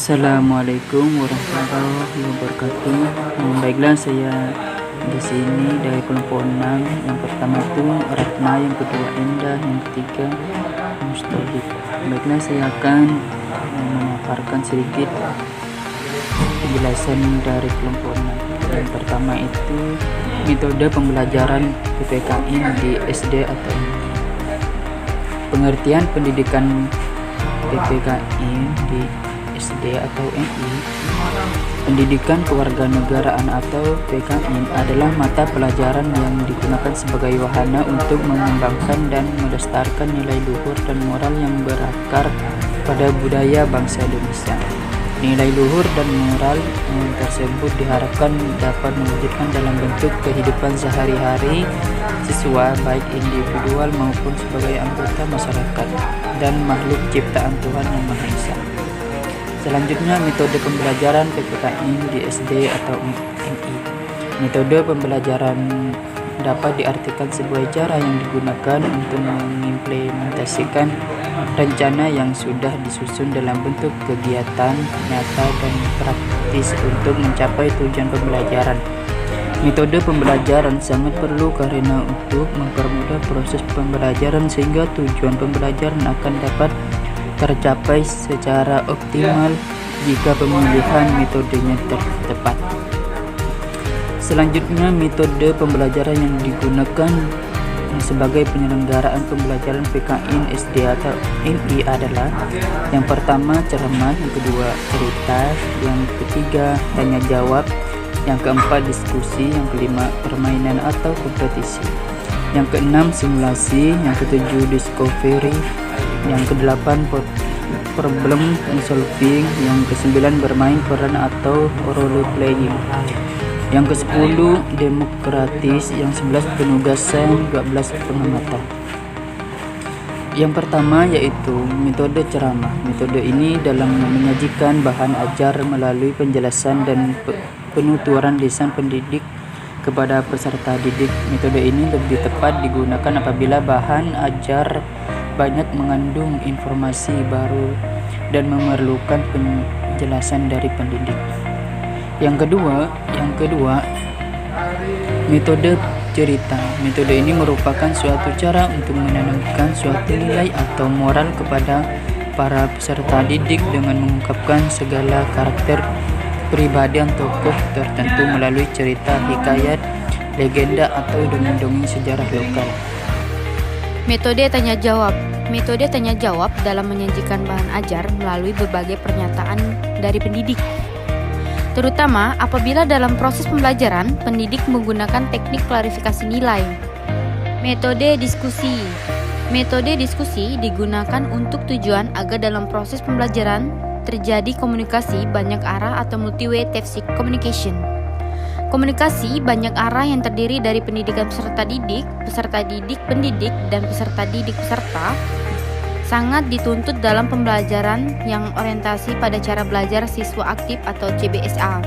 Assalamualaikum warahmatullahi wabarakatuh. Baiklah, saya di sini dari kelompok 6. Yang pertama itu Ratna, yang kedua Endah, yang ketiga Mustahik. Baiklah, saya akan memaparkan sedikit penjelasan dari kelompok 6. Yang pertama itu metode pembelajaran PPKN di SD atau pengertian pendidikan PPKN di SD atau MI. Pendidikan kewarganegaraan atau PKN adalah mata pelajaran yang digunakan sebagai wahana untuk mengembangkan dan melestarikan nilai luhur dan moral yang berakar pada budaya bangsa Indonesia. Nilai luhur dan moral tersebut diharapkan dapat mewujudkan dalam bentuk kehidupan sehari-hari siswa, baik individual maupun sebagai anggota masyarakat dan makhluk ciptaan Tuhan Yang Maha Esa. Selanjutnya, metode pembelajaran PPKN di SD atau MI. Metode pembelajaran dapat diartikan sebagai cara yang digunakan untuk mengimplementasikan rencana yang sudah disusun dalam bentuk kegiatan nyata dan praktis untuk mencapai tujuan pembelajaran. Metode pembelajaran sangat perlu karena untuk mempermudah proses pembelajaran sehingga tujuan pembelajaran akan dapat tercapai secara optimal jika pemilihan metodenya tepat. Selanjutnya, metode pembelajaran yang digunakan sebagai penyelenggaraan pembelajaran PKN SD atau MI adalah: yang pertama ceramah, yang kedua cerita, yang ketiga tanya jawab, yang keempat diskusi, yang kelima permainan atau kompetisi, yang keenam simulasi, yang ketujuh discovery, yang kedelapan problem solving, yang kesembilan bermain peran atau role playing, yang ke-10 demokratis, yang 11 penugasan, 12 pengamatan. Yang pertama yaitu metode ceramah. Metode ini dalam menyajikan bahan ajar melalui penjelasan dan penuturan lisan pendidik kepada peserta didik. Metode ini lebih tepat digunakan apabila bahan ajar banyak mengandung informasi baru dan memerlukan penjelasan dari pendidik. Yang kedua, metode cerita. Metode ini merupakan suatu cara untuk menanamkan suatu nilai atau moral kepada para peserta didik dengan mengungkapkan segala karakter kepribadian tokoh tertentu melalui cerita, hikayat, legenda atau dongeng-dongeng sejarah lokal. Metode tanya jawab. Metode tanya jawab dalam menyajikan bahan ajar melalui berbagai pernyataan dari pendidik. Terutama apabila dalam proses pembelajaran, pendidik menggunakan teknik klarifikasi nilai. Metode diskusi. Metode diskusi digunakan untuk tujuan agar dalam proses pembelajaran terjadi komunikasi banyak arah atau multi-way tacit communication. Komunikasi banyak arah yang terdiri dari pendidikan peserta didik pendidik, dan peserta didik peserta sangat dituntut dalam pembelajaran yang orientasi pada cara belajar siswa aktif atau CBSA.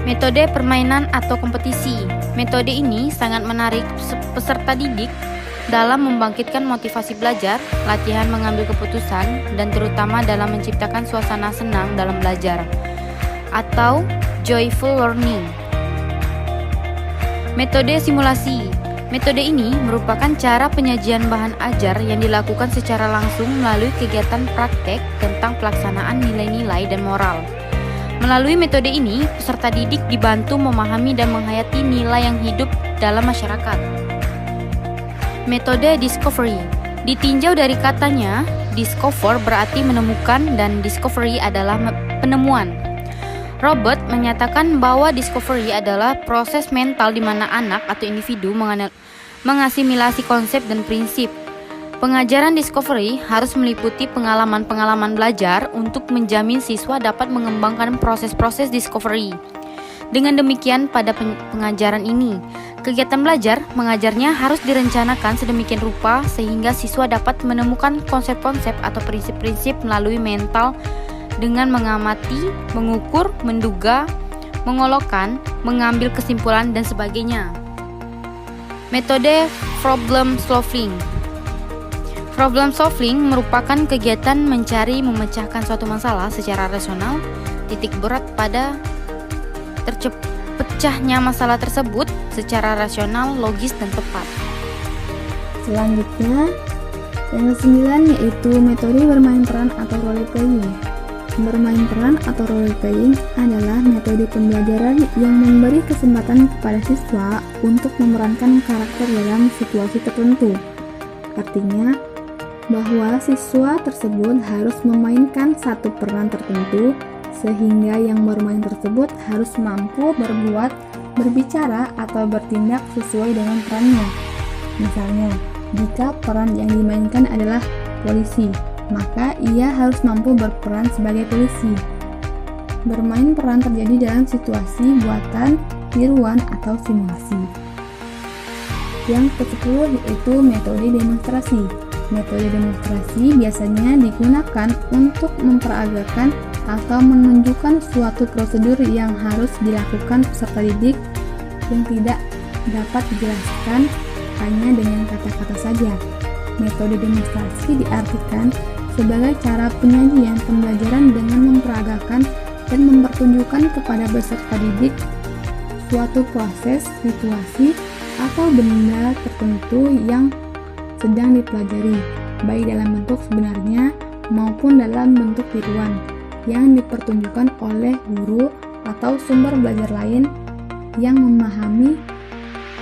Metode permainan atau kompetisi. Metode ini sangat menarik peserta didik dalam membangkitkan motivasi belajar, latihan mengambil keputusan, dan terutama dalam menciptakan suasana senang dalam belajar atau joyful learning. Metode simulasi. Metode ini merupakan cara penyajian bahan ajar yang dilakukan secara langsung melalui kegiatan praktek tentang pelaksanaan nilai-nilai dan moral. Melalui metode ini, peserta didik dibantu memahami dan menghayati nilai yang hidup dalam masyarakat. Metode discovery. Ditinjau dari katanya, discover berarti menemukan dan discovery adalah penemuan. Robert menyatakan bahwa discovery adalah proses mental di mana anak atau individu mengasimilasi konsep dan prinsip. Pengajaran discovery harus meliputi pengalaman-pengalaman belajar untuk menjamin siswa dapat mengembangkan proses-proses discovery. Dengan demikian, pada pengajaran ini, kegiatan belajar mengajarnya harus direncanakan sedemikian rupa sehingga siswa dapat menemukan konsep-konsep atau prinsip-prinsip melalui mental dengan mengamati, mengukur, menduga, mengolokkan, mengambil kesimpulan, dan sebagainya. Metode problem solving. Problem solving merupakan kegiatan mencari memecahkan suatu masalah secara rasional. Titik berat pada terpecahnya masalah tersebut secara rasional, logis, dan tepat. Selanjutnya, yang ke-9 yaitu metode bermain peran atau role playing. Bermain peran atau role playing adalah metode pembelajaran yang memberi kesempatan kepada siswa untuk memerankan karakter dalam situasi tertentu. Artinya, bahwa siswa tersebut harus memainkan satu peran tertentu sehingga yang bermain tersebut harus mampu berbuat, berbicara, atau bertindak sesuai dengan perannya. Misalnya, jika peran yang dimainkan adalah polisi, maka ia harus mampu berperan sebagai polisi. Bermain peran terjadi dalam situasi buatan, tiruan, atau simulasi. Yang ke-10 yaitu metode demonstrasi. Metode demonstrasi biasanya digunakan untuk memperagakan atau menunjukkan suatu prosedur yang harus dilakukan peserta didik yang tidak dapat dijelaskan hanya dengan kata-kata saja. Metode demonstrasi diartikan sebagai cara penyajian pembelajaran dengan memperagakan dan mempertunjukkan kepada peserta didik suatu proses, situasi, atau benda tertentu yang sedang dipelajari, baik dalam bentuk sebenarnya maupun dalam bentuk tiruan yang dipertunjukkan oleh guru atau sumber belajar lain yang memahami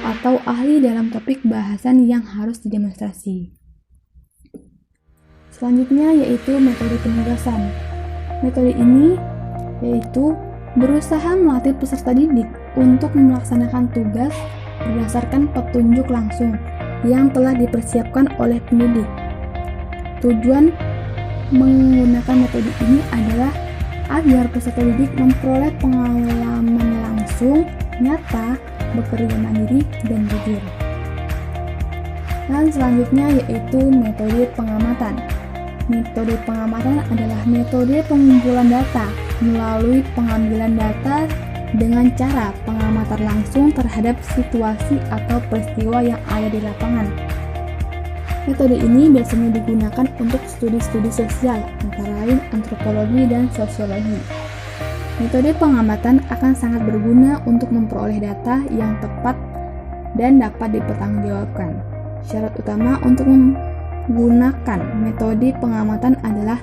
atau ahli dalam topik bahasan yang harus didemonstrasi. Selanjutnya yaitu metode penugasan. Metode ini yaitu berusaha melatih peserta didik untuk melaksanakan tugas berdasarkan petunjuk langsung yang telah dipersiapkan oleh pendidik. Tujuan menggunakan metode ini adalah agar peserta didik memperoleh pengalaman langsung, nyata, bekerja mandiri, dan jujur. Dan selanjutnya yaitu metode pengamatan. Metode pengamatan adalah metode pengumpulan data melalui pengambilan data dengan cara pengamatan langsung terhadap situasi atau peristiwa yang ada di lapangan. Metode ini biasanya digunakan untuk studi-studi sosial, antara lain antropologi dan sosiologi. Metode pengamatan akan sangat berguna untuk memperoleh data yang tepat dan dapat dipertanggungjawabkan. Syarat utama untuk menggunakan metode pengamatan adalah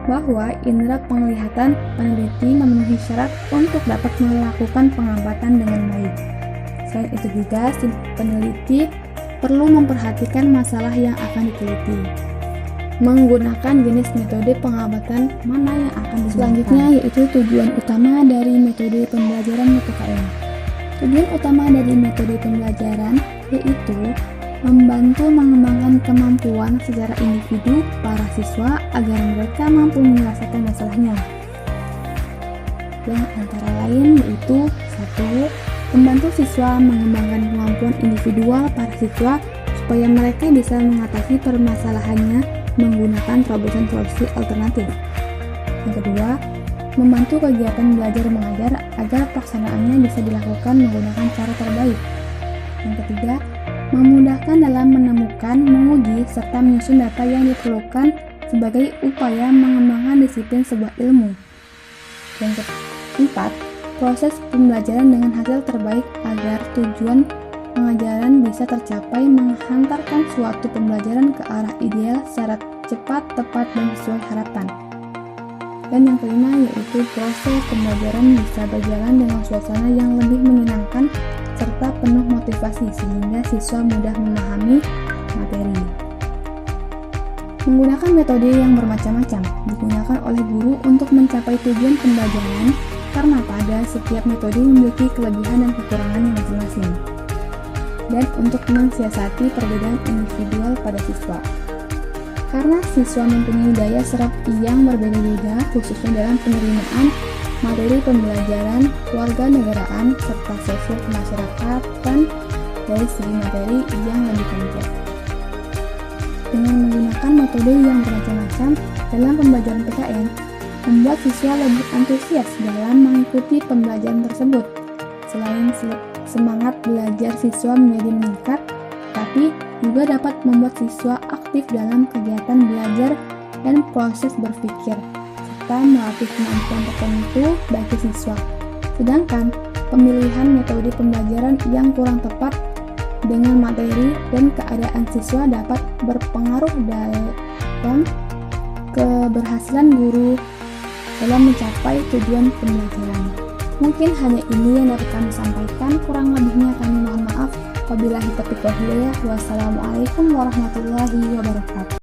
bahwa indera penglihatan peneliti memenuhi syarat untuk dapat melakukan pengamatan dengan baik. Selain itu juga, si peneliti perlu memperhatikan masalah yang akan diteliti. Menggunakan jenis metode pengamatan mana yang akan digunakan. Selanjutnya yaitu tujuan utama dari metode pembelajaran PKN. Tujuan utama dari metode pembelajaran yaitu membantu mengembangkan kemampuan secara individu para siswa agar mereka mampu menyelesaikan masalahnya. Yang antara lain yaitu 1. Membantu siswa mengembangkan kemampuan individual para siswa supaya mereka bisa mengatasi permasalahannya menggunakan terobosan solusi alternatif. Yang kedua, membantu kegiatan belajar mengajar agar pelaksanaannya bisa dilakukan menggunakan cara terbaik. Yang ketiga, memudahkan dalam menemukan, menguji, serta menyusun data yang diperlukan sebagai upaya mengembangkan disiplin sebuah ilmu. Yang keempat, proses pembelajaran dengan hasil terbaik agar tujuan pengajaran bisa tercapai, menghantarkan suatu pembelajaran ke arah ideal secara cepat, tepat, dan sesuai harapan. Dan yang kelima yaitu proses pembelajaran bisa berjalan dengan suasana yang lebih menyenangkan serta penuh motivasi sehingga siswa mudah memahami materi. Menggunakan metode yang bermacam-macam digunakan oleh guru untuk mencapai tujuan pembelajaran karena pada setiap metode memiliki kelebihan dan kekurangannya masing-masing. Dan untuk mensiasati perbedaan individual pada siswa. Karena siswa mempunyai daya serap yang berbeda-beda khususnya dalam penerimaan materi pembelajaran, kewarganegaraan, serta sosial kemasyarakatan dari segi materi yang lebih kompleks. Dengan menggunakan metode yang bermacam-macam dalam pembelajaran PKN, membuat siswa lebih antusias dalam mengikuti pembelajaran tersebut. Selain semangat belajar siswa menjadi meningkat, tapi juga dapat membuat siswa aktif dalam kegiatan belajar dan proses berpikir, serta melatih kemampuan tertentu bagi siswa. Sedangkan pemilihan metode pembelajaran yang kurang tepat dengan materi dan keadaan siswa dapat berpengaruh dalam keberhasilan guru dalam mencapai tujuan pembelajaran. Mungkin hanya ini yang dapat kami sampaikan, kurang lebihnya kami mohon maaf. Wabillahi taufiq wal hidayah. Wassalamualaikum warahmatullahi wabarakatuh.